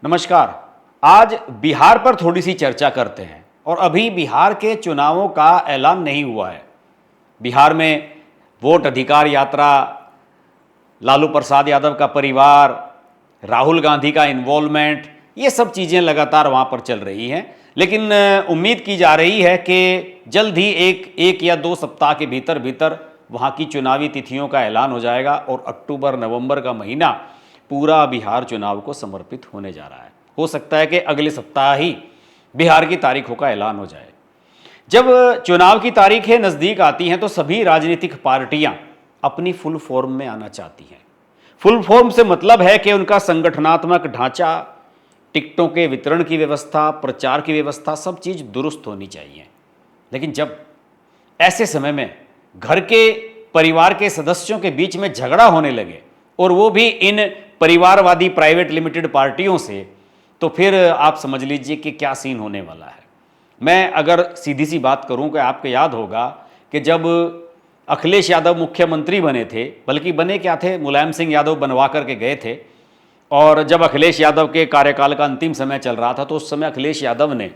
नमस्कार। आज बिहार पर थोड़ी सी चर्चा करते हैं और अभी बिहार के चुनावों का ऐलान नहीं हुआ है। बिहार में वोट अधिकार यात्रा, लालू प्रसाद यादव का परिवार, राहुल गांधी का इन्वॉल्वमेंट, ये सब चीज़ें लगातार वहाँ पर चल रही हैं। लेकिन उम्मीद की जा रही है कि जल्द ही एक या 2 सप्ताह के भीतर भीतर वहाँ की चुनावी तिथियों का ऐलान हो जाएगा और अक्टूबर नवंबर का महीना पूरा बिहार चुनाव को समर्पित होने जा रहा है। हो सकता है कि अगले सप्ताह ही बिहार की तारीखों का ऐलान हो जाए। जब चुनाव की तारीखें नज़दीक आती हैं तो सभी राजनीतिक पार्टियां अपनी फुल फॉर्म में आना चाहती हैं। फुल फॉर्म से मतलब है कि उनका संगठनात्मक ढांचा, टिकटों के वितरण की व्यवस्था, प्रचार की व्यवस्था, सब चीज़ दुरुस्त होनी चाहिए। लेकिन जब ऐसे समय में घर के परिवार के सदस्यों के बीच में झगड़ा होने लगे और वो भी इन परिवारवादी प्राइवेट लिमिटेड पार्टियों से, तो फिर आप समझ लीजिए कि क्या सीन होने वाला है। मैं अगर सीधी सी बात करूं कि आपको याद होगा कि जब अखिलेश यादव मुख्यमंत्री बने थे, बल्कि बने क्या थे, मुलायम सिंह यादव बनवा करके गए थे, और जब अखिलेश यादव के कार्यकाल का अंतिम समय चल रहा था तो उस समय अखिलेश यादव ने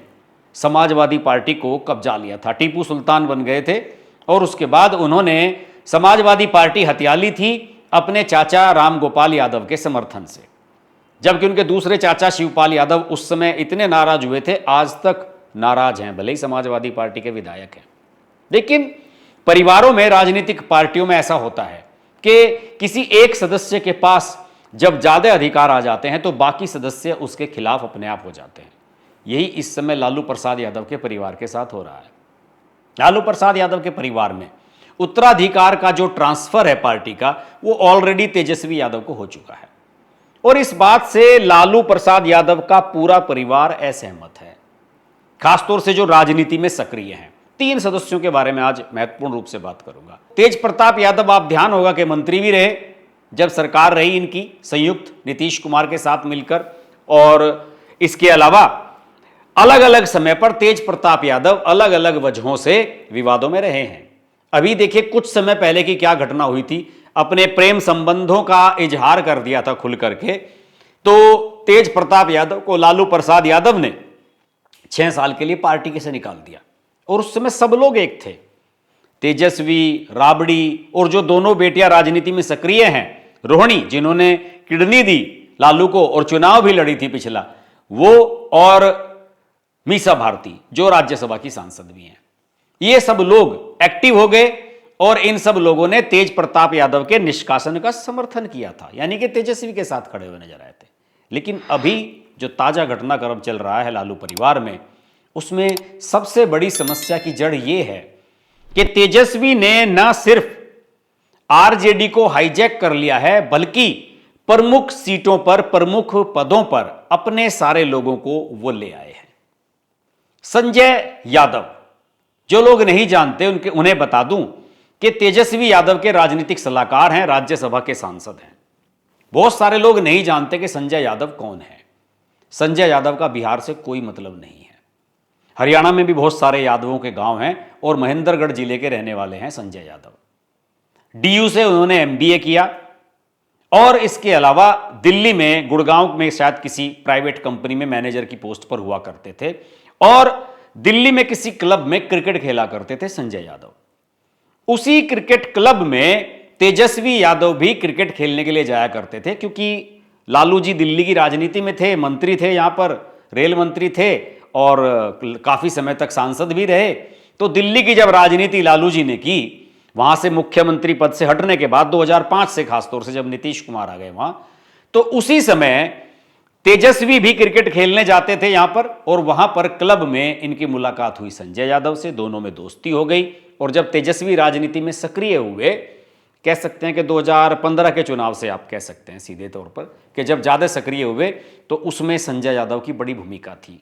समाजवादी पार्टी को कब्जा लिया था। टीपू सुल्तान बन गए थे और उसके बाद उन्होंने समाजवादी पार्टी हथिया ली थी अपने चाचा राम गोपाल यादव के समर्थन से, जबकि उनके दूसरे चाचा शिवपाल यादव उस समय इतने नाराज हुए थे, आज तक नाराज हैं, भले ही समाजवादी पार्टी के विधायक हैं। लेकिन परिवारों में, राजनीतिक पार्टियों में ऐसा होता है कि किसी एक सदस्य के पास जब ज्यादा अधिकार आ जाते हैं तो बाकी सदस्य उसके खिलाफ अपने आप हो जाते हैं। यही इस समय लालू प्रसाद यादव के परिवार के साथ हो रहा है। लालू प्रसाद यादव के परिवार में उत्तराधिकार का जो ट्रांसफर है पार्टी का, वो ऑलरेडी तेजस्वी यादव को हो चुका है और इस बात से लालू प्रसाद यादव का पूरा परिवार असहमत है, खासतौर से जो राजनीति में सक्रिय हैं। 3 सदस्यों के बारे में आज महत्वपूर्ण रूप से बात करूंगा। तेज प्रताप यादव, आप ध्यान होगा कि मंत्री भी रहे जब सरकार रही इनकी संयुक्त नीतीश कुमार के साथ मिलकर, और इसके अलावा अलग अलग समय पर तेज प्रताप यादव अलग अलग वजहों से विवादों में रहे हैं। अभी देखिए कुछ समय पहले की क्या घटना हुई थी, अपने प्रेम संबंधों का इजहार कर दिया था खुल करके, तो तेज प्रताप यादव को लालू प्रसाद यादव ने 6 साल के लिए पार्टी से निकाल दिया और उस समय सब लोग एक थे, तेजस्वी, राबड़ी और जो दोनों बेटियां राजनीति में सक्रिय हैं, रोहिणी जिन्होंने किडनी दी लालू को और चुनाव भी लड़ी थी पिछला, वो, और मीसा भारती जो राज्यसभा की सांसद भी हैं, ये सब लोग एक्टिव हो गए और इन सब लोगों ने तेज प्रताप यादव के निष्कासन का समर्थन किया था, यानी कि तेजस्वी के साथ खड़े हुए नजर आए थे। लेकिन अभी जो ताजा घटनाक्रम चल रहा है लालू परिवार में, उसमें सबसे बड़ी समस्या की जड़ यह है कि तेजस्वी ने न सिर्फ आरजेडी को हाईजैक कर लिया है, बल्कि प्रमुख सीटों पर, प्रमुख पदों पर अपने सारे लोगों को वो ले आए हैं। संजय यादव, जो लोग नहीं जानते उन्हें बता दूं कि तेजस्वी यादव के राजनीतिक सलाहकार हैं, राज्यसभा के सांसद हैं। बहुत सारे लोग नहीं जानते कि संजय यादव कौन है। संजय यादव का बिहार से कोई मतलब नहीं है। हरियाणा में भी बहुत सारे यादवों के गांव हैं और महेंद्रगढ़ जिले के रहने वाले हैं संजय यादव। डीयू से उन्होंने एमबीए किया और इसके अलावा दिल्ली में, गुड़गांव में शायद किसी प्राइवेट कंपनी में मैनेजर की पोस्ट पर हुआ करते थे और दिल्ली में किसी क्लब में क्रिकेट खेला करते थे संजय यादव। उसी क्रिकेट क्लब में तेजस्वी यादव भी क्रिकेट खेलने के लिए जाया करते थे, क्योंकि लालू जी दिल्ली की राजनीति में थे, मंत्री थे, यहां पर रेल मंत्री थे और काफी समय तक सांसद भी रहे। तो दिल्ली की जब राजनीति लालू जी ने की, वहां से मुख्यमंत्री पद से हटने के बाद 2005 से, खासतौर से जब नीतीश कुमार आ गए वहां, तो उसी समय तेजस्वी भी क्रिकेट खेलने जाते थे यहां पर, और वहां पर क्लब में इनकी मुलाकात हुई संजय यादव से, दोनों में दोस्ती हो गई। और जब तेजस्वी राजनीति में सक्रिय हुए, कह सकते हैं कि 2015 के चुनाव से आप कह सकते हैं सीधे तौर पर कि जब ज्यादा सक्रिय हुए, तो उसमें संजय यादव की बड़ी भूमिका थी,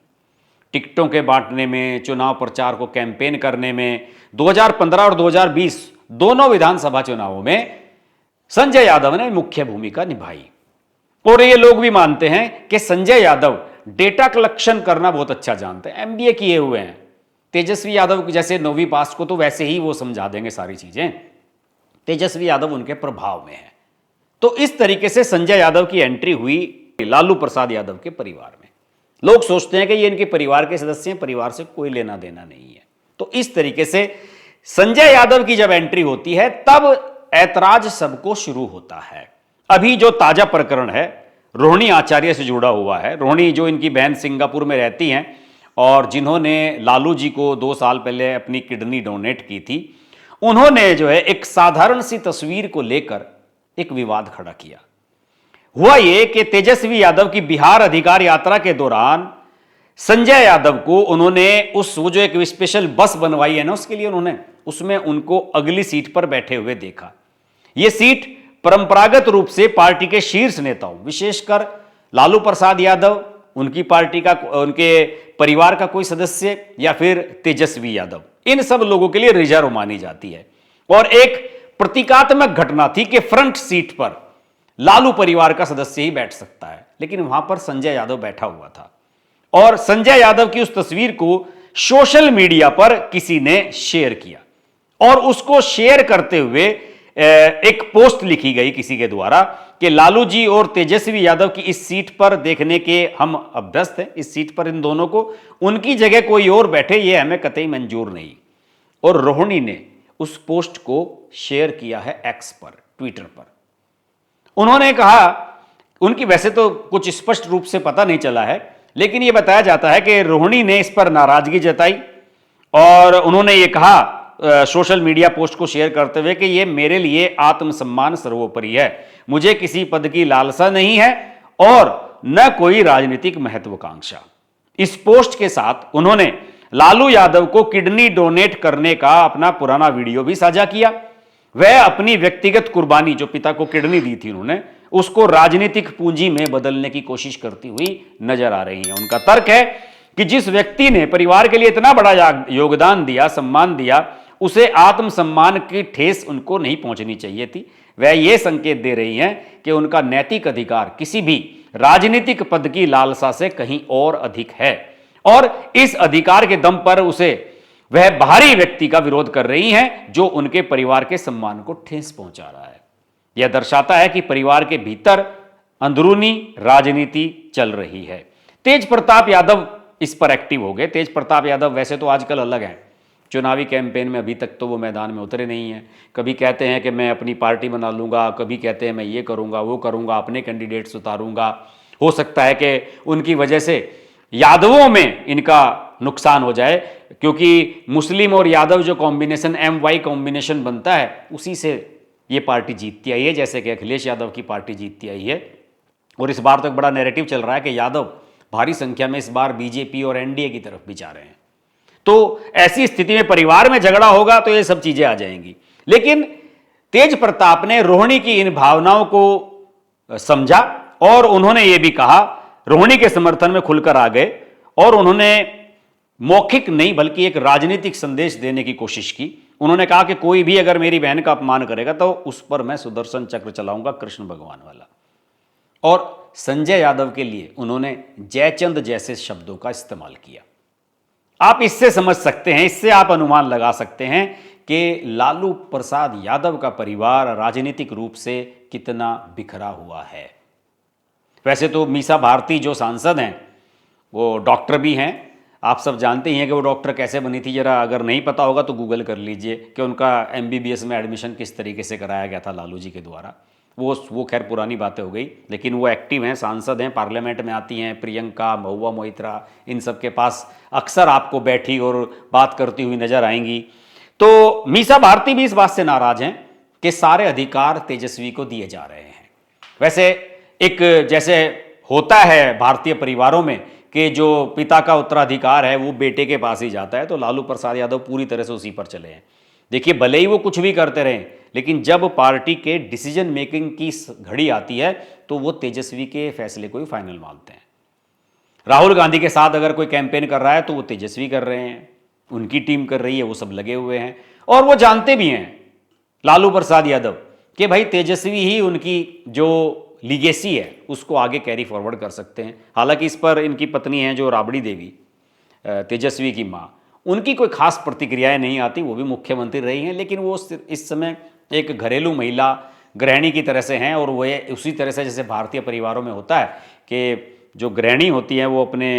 टिकटों के बांटने में, चुनाव प्रचार को कैंपेन करने में। 2015 और 2020 दोनों विधानसभा चुनावों में संजय यादव ने मुख्य भूमिका निभाई। और ये लोग भी मानते हैं कि संजय यादव डेटा कलेक्शन करना बहुत अच्छा जानते हैं, एमबीए किए हुए हैं। तेजस्वी यादव जैसे 9वीं पास को तो वैसे ही वो समझा देंगे सारी चीजें, तेजस्वी यादव उनके प्रभाव में है। तो इस तरीके से संजय यादव की एंट्री हुई लालू प्रसाद यादव के परिवार में। लोग सोचते हैं कि ये इनके परिवार के सदस्य हैं, परिवार से कोई लेना देना नहीं है। तो इस तरीके से संजय यादव की जब एंट्री होती है तब ऐतराज सबको शुरू होता है। अभी जो ताजा प्रकरण है रोहिणी आचार्य से जुड़ा हुआ है। रोहिणी जो इनकी बहन सिंगापुर में रहती हैं और जिन्होंने लालू जी को 2 साल पहले अपनी किडनी डोनेट की थी, उन्होंने जो है एक साधारण सी तस्वीर को लेकर एक विवाद खड़ा किया। हुआ यह कि तेजस्वी यादव की बिहार अधिकार यात्रा के दौरान संजय यादव को उन्होंने वो जो एक स्पेशल बस बनवाई है ना, उसके लिए उन्होंने उसमें उनको अगली सीट पर बैठे हुए देखा। यह सीट परंपरागत रूप से पार्टी के शीर्ष नेताओं, विशेषकर लालू प्रसाद यादव, उनकी पार्टी का, उनके परिवार का कोई सदस्य या फिर तेजस्वी यादव, इन सब लोगों के लिए रिजर्व मानी जाती है। और एक प्रतीकात्मक घटना थी कि फ्रंट सीट पर लालू परिवार का सदस्य ही बैठ सकता है, लेकिन वहां पर संजय यादव बैठा हुआ था। और संजय यादव की उस तस्वीर को सोशल मीडिया पर किसी ने शेयर किया और उसको शेयर करते हुए एक पोस्ट लिखी गई किसी के द्वारा कि लालू जी और तेजस्वी यादव की इस सीट पर देखने के हम अभ्यस्त हैं, इस सीट पर इन दोनों को, उनकी जगह कोई और बैठे ये हमें कतई मंजूर नहीं। और रोहिणी ने उस पोस्ट को शेयर किया है एक्स पर, ट्विटर पर। उन्होंने कहा, उनकी वैसे तो कुछ स्पष्ट रूप से पता नहीं चला है, लेकिन यह बताया जाता है कि रोहिणी ने इस पर नाराजगी जताई और उन्होंने ये कहा सोशल मीडिया पोस्ट को शेयर करते हुए कि ये मेरे लिए आत्मसम्मान सर्वोपरि है, मुझे किसी पद की लालसा नहीं है और न कोई राजनीतिक महत्वाकांक्षा। इस पोस्ट के साथ उन्होंने लालू यादव को किडनी डोनेट करने का अपना पुराना वीडियो भी साझा किया। वह अपनी व्यक्तिगत कुर्बानी, जो पिता को किडनी दी थी उन्होंने, उसको राजनीतिक पूंजी में बदलने की कोशिश करती हुई नजर आ रही हैं। उनका तर्क है कि जिस व्यक्ति ने परिवार के लिए इतना बड़ा योगदान दिया, सम्मान दिया, उसे आत्मसम्मान की ठेस उनको नहीं पहुंचनी चाहिए थी। वह यह संकेत दे रही हैं कि उनका नैतिक अधिकार किसी भी राजनीतिक पद की लालसा से कहीं और अधिक है और इस अधिकार के दम पर उसे वह बाहरी व्यक्ति का विरोध कर रही हैं जो उनके परिवार के सम्मान को ठेस पहुंचा रहा है। यह दर्शाता है कि परिवार के भीतर अंदरूनी राजनीति चल रही है। तेज प्रताप यादव इस पर एक्टिव हो गए। तेज प्रताप यादव वैसे तो आजकल अलग हैं, चुनावी कैंपेन में अभी तक तो वो मैदान में उतरे नहीं हैं। कभी कहते हैं कि मैं अपनी पार्टी बना लूँगा, कभी कहते हैं मैं ये करूँगा वो करूँगा, अपने कैंडिडेट्स उतारूँगा। हो सकता है कि उनकी वजह से यादवों में इनका नुकसान हो जाए, क्योंकि मुस्लिम और यादव जो कॉम्बिनेशन MY कॉम्बिनेशन बनता है, उसी से ये पार्टी जीतती आई है, जैसे कि अखिलेश यादव की पार्टी जीतती आई है। और इस बार तो एक बड़ा नैरेटिव चल रहा है कि यादव भारी संख्या में इस बार बीजेपी और NDA की तरफ भी जा रहे हैं। तो ऐसी स्थिति में परिवार में झगड़ा होगा तो ये सब चीजें आ जाएंगी। लेकिन तेज प्रताप ने रोहिणी की इन भावनाओं को समझा और उन्होंने ये भी कहा, रोहिणी के समर्थन में खुलकर आ गए और उन्होंने मौखिक नहीं बल्कि एक राजनीतिक संदेश देने की कोशिश की। उन्होंने कहा कि कोई भी अगर मेरी बहन का अपमान करेगा तो उस पर मैं सुदर्शन चक्र चलाऊंगा, कृष्ण भगवान वाला। और संजय यादव के लिए उन्होंने जयचंद जैसे शब्दों का इस्तेमाल किया। आप इससे समझ सकते हैं, इससे आप अनुमान लगा सकते हैं कि लालू प्रसाद यादव का परिवार राजनीतिक रूप से कितना बिखरा हुआ है। वैसे तो मीसा भारती जो सांसद हैं वो डॉक्टर भी हैं। आप सब जानते ही हैं कि वो डॉक्टर कैसे बनी थी। जरा अगर नहीं पता होगा तो गूगल कर लीजिए कि उनका MBBS में एडमिशन किस तरीके से कराया गया था लालू जी के द्वारा। वो खैर पुरानी बातें हो गई, लेकिन वो एक्टिव हैं, सांसद हैं, पार्लियामेंट में आती हैं। प्रियंका, महुआ मोइत्रा, इन सब के पास अक्सर आपको बैठी और बात करती हुई नजर आएंगी। तो मीसा भारती भी इस बात से नाराज हैं कि सारे अधिकार तेजस्वी को दिए जा रहे हैं। वैसे एक जैसे होता है भारतीय परिवारों में कि जो पिता का उत्तराधिकार है वो बेटे के पास ही जाता है, तो लालू प्रसाद यादव पूरी तरह से उसी पर चले हैं। देखिए, भले ही वो कुछ भी करते रहें, लेकिन जब पार्टी के डिसीजन मेकिंग की घड़ी आती है तो वो तेजस्वी के फैसले को ही फाइनल मानते हैं। राहुल गांधी के साथ अगर कोई कैंपेन कर रहा है तो वो तेजस्वी कर रहे हैं, उनकी टीम कर रही है, वो सब लगे हुए हैं। और वो जानते भी हैं लालू प्रसाद यादव कि भाई तेजस्वी ही उनकी जो लीगेसी है उसको आगे कैरी फॉरवर्ड कर सकते हैं। हालांकि इस पर इनकी पत्नी हैं जो राबड़ी देवी, तेजस्वी की माँ, उनकी कोई खास प्रतिक्रियाएं नहीं आती। वो भी मुख्यमंत्री रही हैं, लेकिन वो इस समय एक घरेलू महिला गृहिणी की तरह से हैं और वो उसी तरह से जैसे भारतीय परिवारों में होता है कि जो गृहिणी होती हैं वो अपने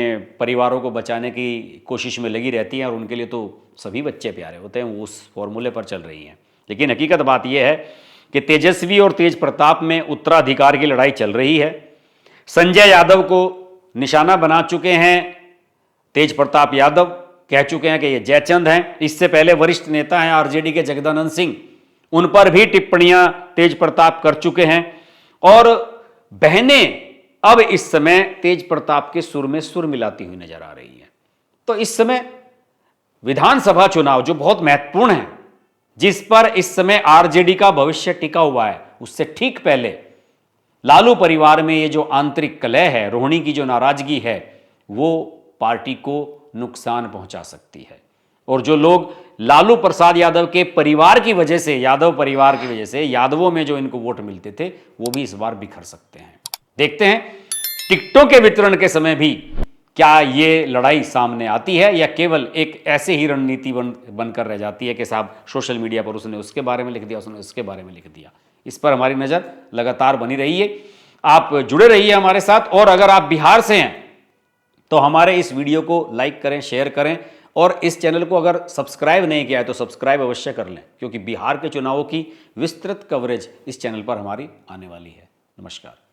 परिवारों को बचाने की कोशिश में लगी रहती हैं और उनके लिए तो सभी बच्चे प्यारे होते हैं, वो उस फॉर्मूले पर चल रही हैं। लेकिन हकीकत बात यह है कि तेजस्वी और तेज प्रताप में उत्तराधिकार की लड़ाई चल रही है। संजय यादव को निशाना बना चुके हैं तेज प्रताप यादव, कह चुके हैं कि ये जयचंद हैं। इससे पहले वरिष्ठ नेता हैं आरजेडी के जगदानंद सिंह, उन पर भी टिप्पणियां तेज प्रताप कर चुके हैं। और बहनें अब इस समय तेज प्रताप के सुर में सुर मिलाती हुई नजर आ रही हैं। तो इस समय विधानसभा चुनाव जो बहुत महत्वपूर्ण है, जिस पर इस समय आरजेडी का भविष्य टिका हुआ है, उससे ठीक पहले लालू परिवार में ये जो आंतरिक कलह है, रोहिणी की जो नाराजगी है, वो पार्टी को नुकसान पहुंचा सकती है। और जो लोग लालू प्रसाद यादव के परिवार की वजह से, यादव परिवार की वजह से, यादवों में जो इनको वोट मिलते थे, वो भी इस बार बिखर सकते हैं। देखते हैं टिकटों के वितरण के समय भी क्या ये लड़ाई सामने आती है या केवल एक ऐसे ही रणनीति बनकर रह जाती है कि साहब सोशल मीडिया पर उसने उसके बारे में लिख दिया, उसने उसके बारे में लिख दिया। इस पर हमारी नज़र लगातार बनी रही है। आप जुड़े रहिए हमारे साथ। और अगर आप बिहार से हैं तो हमारे इस वीडियो को लाइक करें, शेयर करें, और इस चैनल को अगर सब्सक्राइब नहीं किया है तो सब्सक्राइब अवश्य कर लें, क्योंकि बिहार के चुनावों की विस्तृत कवरेज इस चैनल पर हमारी आने वाली है। नमस्कार।